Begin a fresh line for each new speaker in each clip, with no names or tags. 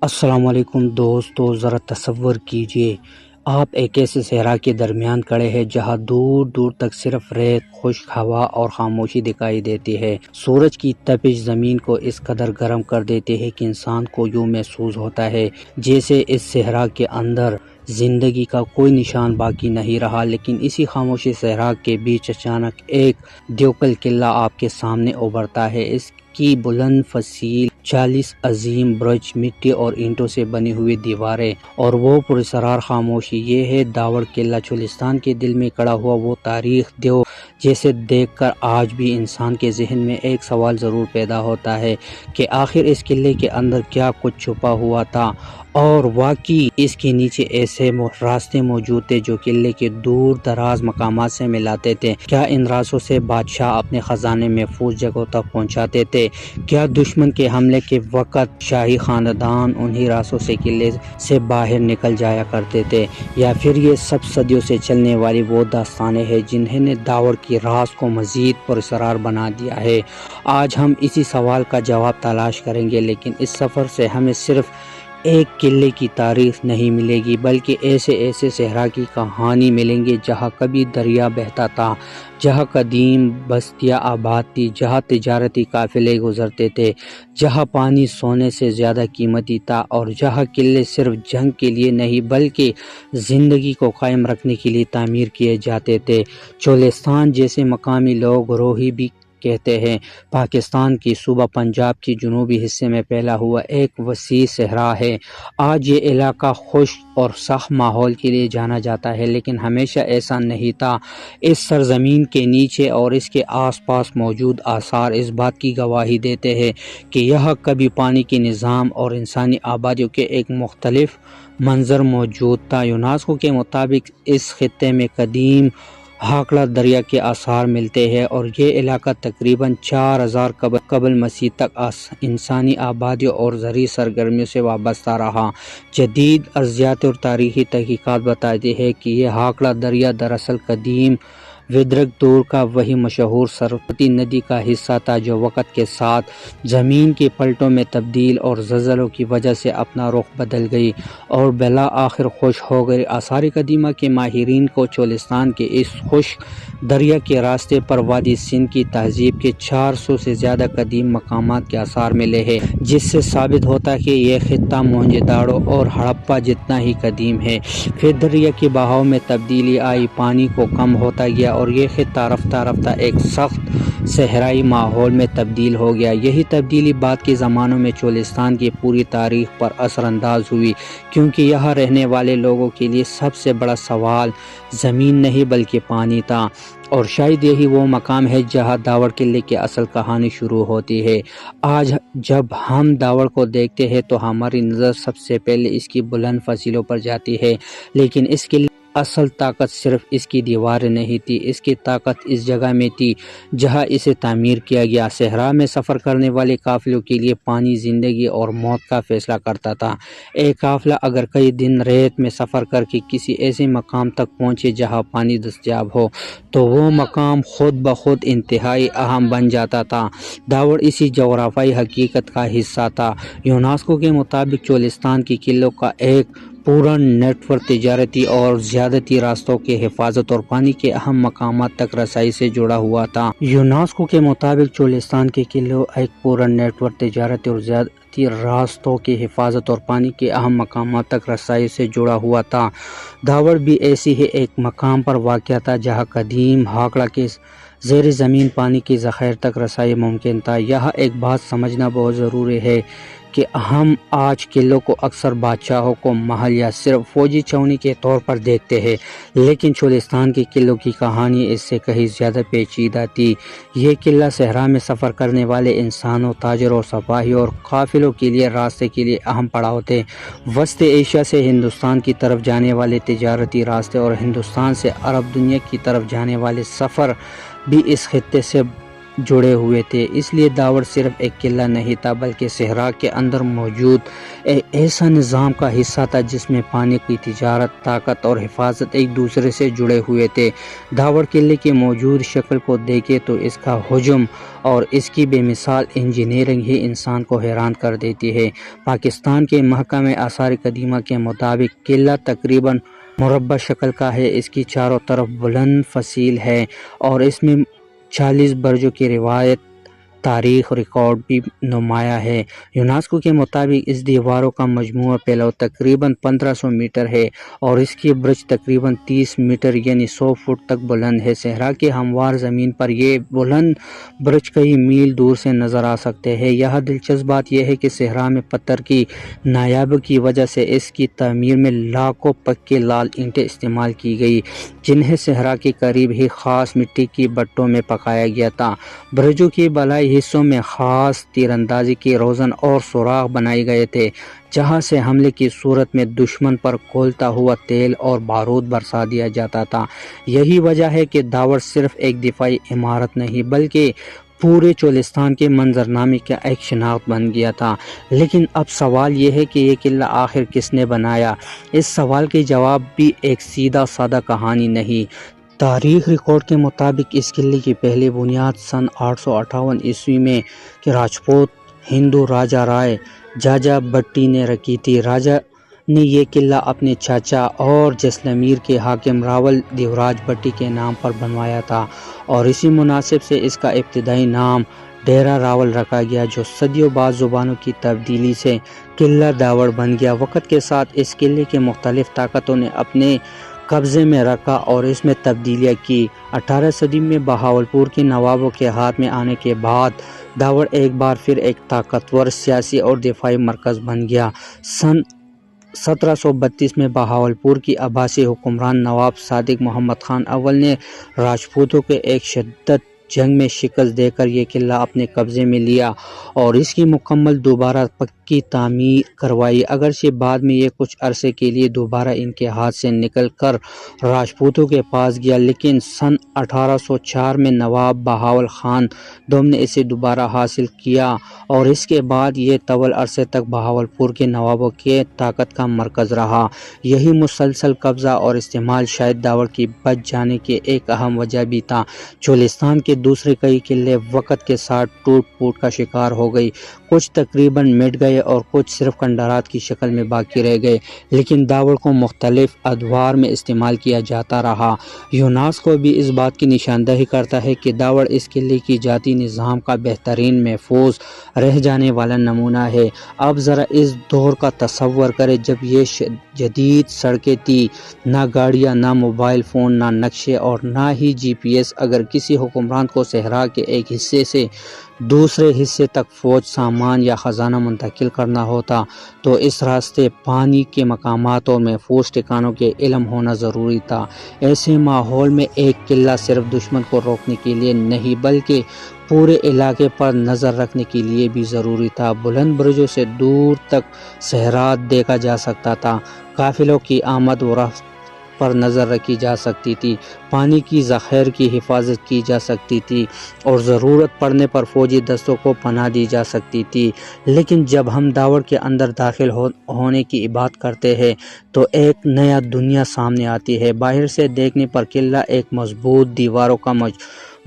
السلام علیکم دوستو، ذرا تصور کیجئے آپ ایک ایسے صحرا کے درمیان کھڑے ہیں جہاں دور دور تک صرف ریت، خشک ہوا اور خاموشی دکھائی دیتی ہے۔ سورج کی تپش زمین کو اس قدر گرم کر دیتی ہے کہ انسان کو یوں محسوس ہوتا ہے جیسے اس صحرا کے اندر زندگی کا کوئی نشان باقی نہیں رہا۔ لیکن اسی خاموشی صحرا کے بیچ اچانک ایک دیوکل قلعہ آپ کے سامنے ابھرتا ہے۔ اس کی بلند فصیل 40 عظیم برج، مٹی اور اینٹوں سے بنی ہوئی دیواریں اور وہ پراسرار خاموشی، یہ ہے داوڑ قلعہ، چولستان کے دل میں کھڑا ہوا وہ تاریخ دیو جیسے دیکھ کر آج بھی انسان کے ذہن میں ایک سوال ضرور پیدا ہوتا ہے کہ آخر اس قلعے کے اندر کیا کچھ چھپا ہوا تھا، اور واقعی اس کے نیچے ایسے راستے موجود تھے جو قلعے کے دور دراز مقامات سے ملاتے تھے۔ کیا ان راستوں سے بادشاہ اپنے خزانے محفوظ جگہوں تک پہنچاتے تھے؟ کیا دشمن کے حملے کے وقت شاہی خاندان انہی راستوں سے قلعے سے باہر نکل جایا کرتے تھے؟ یا پھر یہ سب صدیوں سے چلنے والی وہ داستانیں ہیں جنہوں نے داوڑ کی راز کو مزید پراسرار بنا دیا ہے؟ آج ہم اسی سوال کا جواب تلاش کریں گے، لیکن اس سفر سے ہمیں صرف ایک قلعے کی تاریخ نہیں ملے گی بلکہ ایسے صحرا کی کہانی ملیں گے جہاں کبھی دریا بہتا تھا، جہاں قدیم بستیاں آباد تھی، جہاں تجارتی قافلے گزرتے تھے، جہاں پانی سونے سے زیادہ قیمتی تھا، اور جہاں قلعے صرف جنگ کے لیے نہیں بلکہ زندگی کو قائم رکھنے کے لیے تعمیر کیے جاتے تھے۔ چولستان، جیسے مقامی لوگ روہی بھی کہتے ہیں، پاکستان کی صوبہ پنجاب کے جنوبی حصے میں پھیلا ہوا ایک وسیع صحرا ہے۔ آج یہ علاقہ خشک اور سخت ماحول کے لیے جانا جاتا ہے، لیکن ہمیشہ ایسا نہیں تھا۔ اس سرزمین کے نیچے اور اس کے آس پاس موجود آثار اس بات کی گواہی دیتے ہیں کہ یہاں کبھی پانی کے نظام اور انسانی آبادیوں کے ایک مختلف منظر موجود تھا۔ یونیسکو کے مطابق اس خطے میں قدیم ہاکڑا دریا کے آثار ملتے ہیں، اور یہ علاقہ تقریباً 4000 قبل مسیح تک انسانی آبادیوں اور زرعی سرگرمیوں سے وابستہ رہا۔ جدید ارضیاتی اور تاریخی تحقیقات بتاتی ہیں کہ یہ ہاکڑا دریا دراصل قدیم ودرک دور کا وہی مشہور سرسوتی ندی کا حصہ تھا جو وقت کے ساتھ زمین کے پلٹوں میں تبدیل اور زلزلوں کی وجہ سے اپنا رخ بدل گئی اور بالآخر خشک ہو گئی۔ آثار قدیمہ کے ماہرین کو چولستان کے اس خشک دریا کے راستے پر وادی سندھ کی تہذیب کے 400 سے زیادہ قدیم مقامات کے آثار ملے ہیں، جس سے ثابت ہوتا ہے کہ یہ خطہ موہنجو-داڑو اور ہڑپہ جتنا ہی قدیم ہے۔ پھر دریا کے بہاؤ میں تبدیلی آئی، پانی کو کم ہوتا گیا اور یہ خطہ رفتہ رفتہ ایک سخت صحرائی ماحول میں تبدیل ہو گیا۔ یہی تبدیلی بعد کے زمانوں میں چولستان کی پوری تاریخ پر اثر انداز ہوئی، کیونکہ یہاں رہنے والے لوگوں کے لیے سب سے بڑا سوال زمین نہیں بلکہ پانی تھا، اور شاید یہی وہ مقام ہے جہاں داوڑ قلعے کی اصل کہانی شروع ہوتی ہے۔ آج جب ہم داوڑ کو دیکھتے ہیں تو ہماری نظر سب سے پہلے اس کی بلند فصیلوں پر جاتی ہے، لیکن اس قلعے اصل طاقت صرف اس کی دیواریں نہیں تھی، اس کی طاقت اس جگہ میں تھی جہاں اسے تعمیر کیا گیا۔ صحرا میں سفر کرنے والے قافلوں کے لیے پانی زندگی اور موت کا فیصلہ کرتا تھا۔ ایک قافلہ اگر کئی دن ریت میں سفر کر کے کسی ایسے مقام تک پہنچے جہاں پانی دستیاب ہو تو وہ مقام خود بخود انتہائی اہم بن جاتا تھا۔ داوڑ اسی جغرافیائی حقیقت کا حصہ تھا۔ یونیسکو کے مطابق چولستان کے قلعوں کا ایک پورا نیٹ ورک تجارتی اور زیارتی راستوں کی حفاظت اور پانی کے اہم مقامات تک رسائی سے جڑا ہوا تھا۔ یونیسکو کے مطابق چولستان کے قلعوں ایک پورا نیٹ ورک تجارتی اور زیارتی راستوں کی حفاظت اور پانی کے اہم مقامات تک رسائی سے جڑا ہوا تھا۔ داوڑ بھی ایسی ہی ایک مقام پر واقع تھا جہاں قدیم ہاکڑا کے زیر زمین پانی کے ذخائر تک رسائی ممکن تھا۔ یہاں ایک بات سمجھنا بہت ضروری ہے کہ ہم آج قلعوں کو اکثر بادشاہوں کو محل یا صرف فوجی چھاؤنی کے طور پر دیکھتے ہیں، لیکن چولستان کے قلعوں کی کہانی اس سے کہیں زیادہ پیچیدہ تھی۔ یہ قلعہ صحرا میں سفر کرنے والے انسانوں، تاجروں، سپاہیوں اور قافلوں کے لیے راستے کے لیے اہم پڑاؤ تھے۔ وسط ایشیا سے ہندوستان کی طرف جانے والے تجارتی راستے اور ہندوستان سے عرب دنیا کی طرف جانے والے سفر بھی اس خطے سے جڑے ہوئے تھے، اس لیے داوڑ صرف ایک قلعہ نہیں تھا بلکہ صحرا کے اندر موجود ایک ایسا نظام کا حصہ تھا جس میں پانی کی تجارت، طاقت اور حفاظت ایک دوسرے سے جڑے ہوئے تھے۔ داوڑ قلعے کی موجود شکل کو دیکھیں تو اس کا حجم اور اس کی بے مثال انجینئرنگ ہی انسان کو حیران کر دیتی ہے۔ پاکستان کے محکمہ آثار قدیمہ کے مطابق قلعہ تقریباً مربع شکل کا ہے، اس کی چاروں طرف بلند فصیل ہے اور اس میں 40 برجوں کی روایت تاریخ ریکارڈ بھی نمایاں ہے۔ یونیسکو کے مطابق اس دیواروں کا مجموعہ پھیلاؤ تقریباً 1500 میٹر ہے اور اس کی برج تقریباً 30 میٹر یعنی 100 فٹ تک بلند ہے۔ صحرا کی ہموار زمین پر یہ بلند برج کئی میل دور سے نظر آ سکتے ہیں۔ یہاں دلچسپ بات یہ ہے کہ صحرا میں پتھر کی نایابی کی وجہ سے اس کی تعمیر میں لاکھوں پکے لال اینٹیں استعمال کی گئی جنہیں صحرا کے قریب ہی خاص مٹی کی بھٹوں میں پکایا گیا تھا۔ برجوں کے بالائی حصوں میں خاص تیر اندازی کے روزن اور سوراخ بنائے گئے تھے جہاں سے حملے کی صورت میں دشمن پر کھولتا ہوا تیل اور بارود برسا دیا جاتا تھا۔ یہی وجہ ہے کہ داوڑ صرف ایک دفاعی عمارت نہیں بلکہ پورے چولستان کے منظرنامے کا ایک شناخت بن گیا تھا۔ لیکن اب سوال یہ ہے کہ یہ قلعہ آخر کس نے بنایا؟ اس سوال کے جواب بھی ایک سیدھا سادہ کہانی نہیں۔ تاریخ ریکارڈ کے مطابق اس قلعے کی پہلی بنیاد سن 858 عیسوی میں راجپوت ہندو راجہ رائے جاجا بھٹی نے رکھی تھی۔ راجہ نے یہ قلعہ اپنے چاچا اور جیسلمیر کے حاکم راول دیوراج بھٹی کے نام پر بنوایا تھا اور اسی مناسب سے اس کا ابتدائی نام ڈیرہ راول رکھا گیا جو صدیوں بعد زبانوں کی تبدیلی سے قلعہ داوڑ بن گیا۔ وقت کے ساتھ اس قلعے کے مختلف طاقتوں نے اپنے قبضے میں رکھا اور اس میں تبدیلیاں کی۔ 18 صدی میں بہاولپور کے نوابوں کے ہاتھ میں آنے کے بعد داوڑ ایک بار پھر ایک طاقتور سیاسی اور دفاعی مرکز بن گیا۔ سن 1732 میں بہاولپور کی عباسی حکمران نواب صادق محمد خان اول نے راجپوتوں کے ایک شدید جنگ میں شکست دے کر یہ قلعہ اپنے قبضے میں لیا اور اس کی مکمل دوبارہ پکی تعمیر کروائی۔ اگرچہ بعد میں یہ کچھ عرصے کے لیے دوبارہ ان کے ہاتھ سے نکل کر راجپوتوں کے پاس گیا، لیکن سن 1804 میں نواب بہاول خان دوم نے اسے دوبارہ حاصل کیا اور اس کے بعد یہ طویل عرصے تک بہاولپور کے نوابوں کے طاقت کا مرکز رہا۔ یہی مسلسل قبضہ اور استعمال شاید داوڑ کی بچ جانے کی ایک اہم وجہ بھی تھا۔ چولستان کے دوسرے کئی قلعے وقت کے ساتھ ٹوٹ پھوٹ کا شکار ہو گئی، کچھ تقریباً مٹ گئے اور کچھ صرف کھنڈرات کی شکل میں باقی رہ گئے، لیکن داوڑ کو مختلف ادوار میں استعمال کیا جاتا رہا۔ یونیسکو بھی اس بات کی نشاندہی کرتا ہے کہ داوڑ اس قلعے کی ذاتی نظام کا بہترین محفوظ رہ جانے والا نمونہ ہے۔ اب ذرا اس دور کا تصور کریں جب یہ جدید سڑکیں تھیں، نہ گاڑیاں، نہ موبائل فون، نہ نقشے اور نہ ہی جی پی ایس۔ اگر کسی حکمران کو صحرا کے ایک حصے سے دوسرے حصے تک فوج، سامان یا خزانہ منتقل کرنا ہوتا تو اس راستے، پانی کے مقامات اور محفوظ ٹھکانوں کے علم ہونا ضروری تھا۔ ایسے ماحول میں ایک قلعہ صرف دشمن کو روکنے کے لیے نہیں بلکہ پورے علاقے پر نظر رکھنے کے لیے بھی ضروری تھا۔ بلند برجوں سے دور تک صحرا دیکھا جا سکتا تھا، قافلوں کی آمد و رفت پر نظر رکھی جا سکتی تھی، پانی کی ذخائر کی حفاظت کی جا سکتی تھی اور ضرورت پڑنے پر فوجی دستوں کو پناہ دی جا سکتی تھی۔ لیکن جب ہم داوڑ کے اندر داخل ہونے کی بات کرتے ہیں تو ایک نیا دنیا سامنے آتی ہے۔ باہر سے دیکھنے پر قلعہ ایک مضبوط دیواروں کا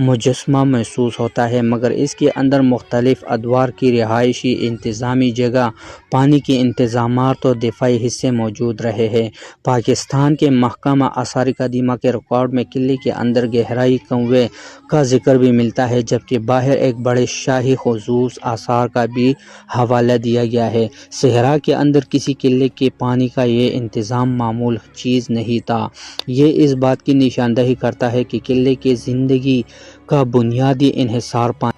مجسمہ محسوس ہوتا ہے، مگر اس کے اندر مختلف ادوار کی رہائشی، انتظامی جگہ، پانی کے انتظامات اور دفاعی حصے موجود رہے ہیں۔ پاکستان کے محکمہ آثار قدیمہ کے ریکارڈ میں قلعے کے اندر گہرائی کنویں کا ذکر بھی ملتا ہے، جبکہ باہر ایک بڑے شاہی خصوص آثار کا بھی حوالہ دیا گیا ہے۔ صحرا کے اندر کسی قلعے کے پانی کا یہ انتظام معمولی چیز نہیں تھا۔ یہ اس بات کی نشاندہی کرتا ہے کہ قلعے کی زندگی کا بنیادی انحصار پانی